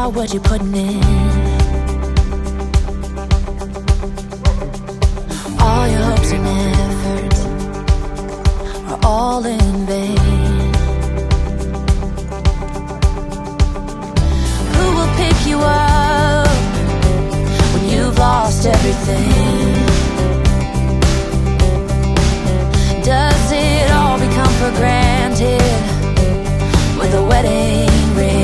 about what you're putting in. All your hopes and efforts are all in vain. Who will pick you up when you've lost everything? Does it all become for granted with a wedding ring?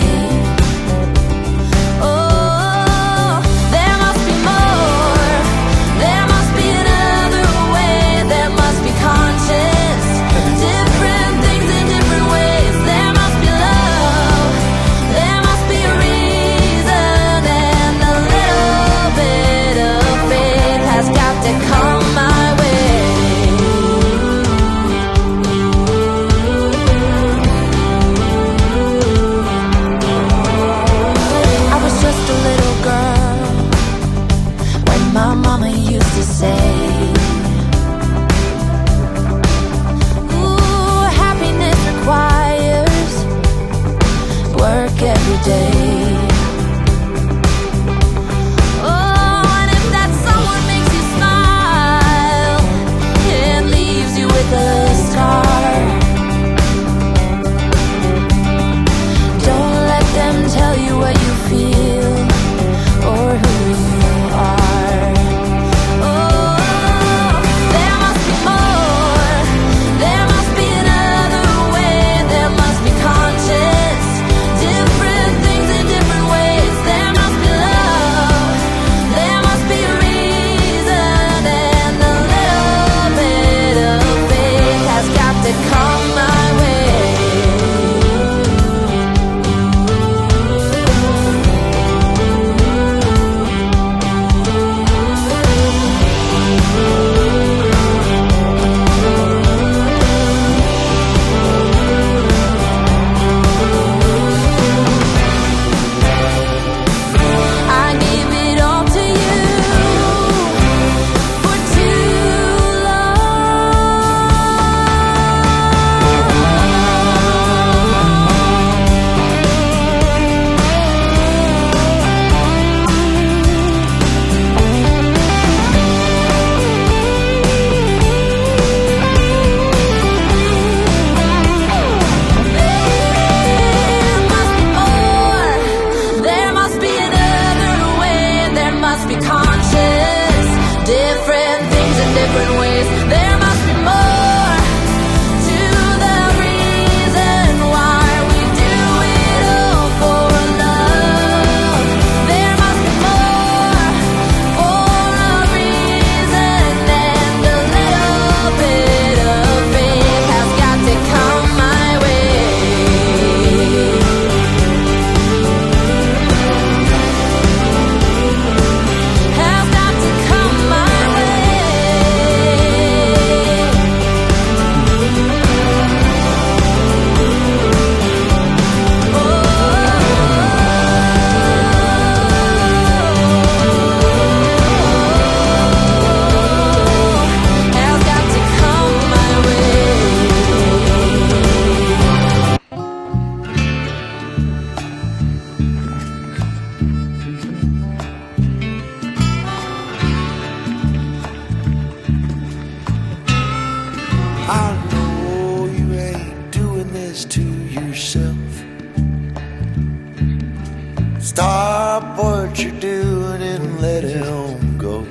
Stop what you're doing and let him go.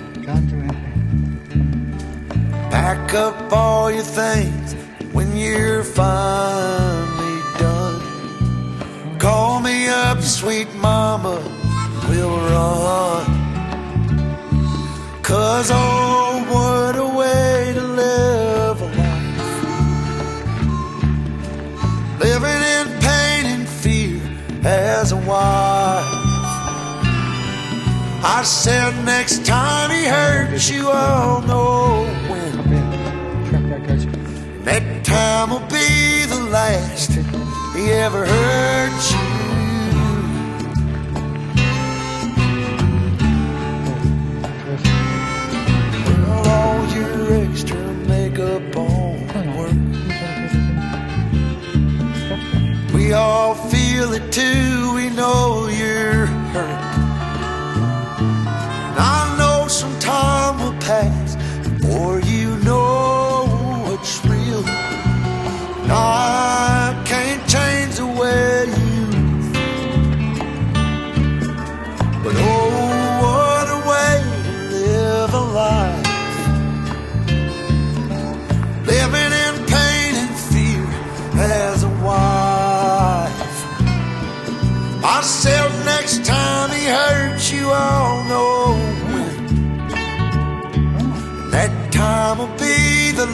Pack up all your things when you're finally done. Call me up, sweet mama, we'll run. 'Cause oh, what a way to live a life, living in pain and fear as a wife. I said next time he hurts you, I'll know when. And that time will be the last he ever hurt you. Well, all your extra makeup on work. We all feel it too, we know you're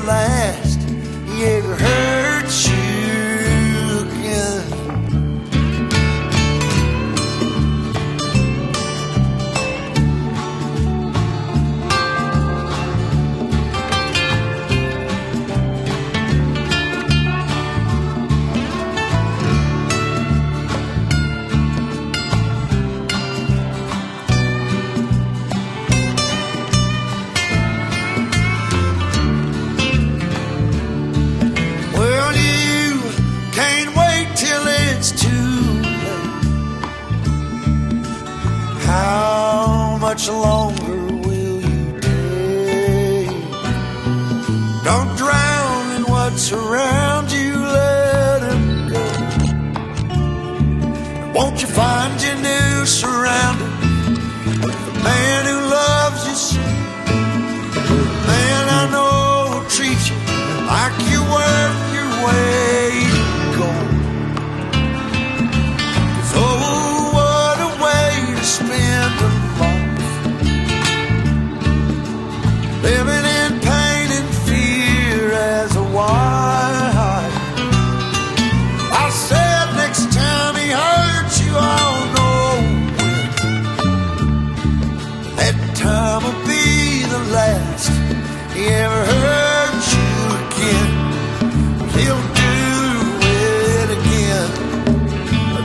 last he ever hurt you again. How much longer will you take? Don't drown in what's around you, let it go. Won't you find your new surroundings with the man who loves you so? The man I know will treat you like you're worth your weight in gold. Spend a life living in pain and fear as a wife. I said next time he hurts you, I'll know when. That time will be the last he ever hurt you again. He'll do it again,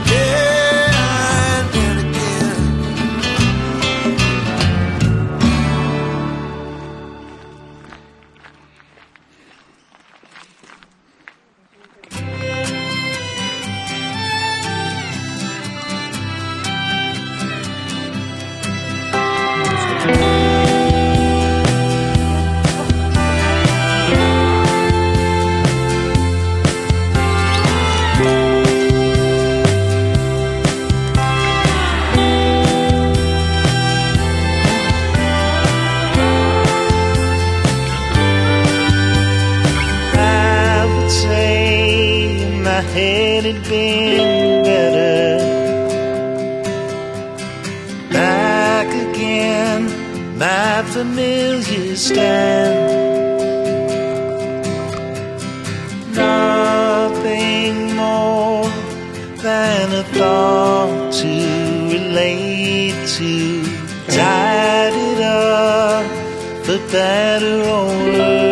again. Had it been better, back again, my familiar stand. Nothing more than a thought to relate to, tied it up for better or worse.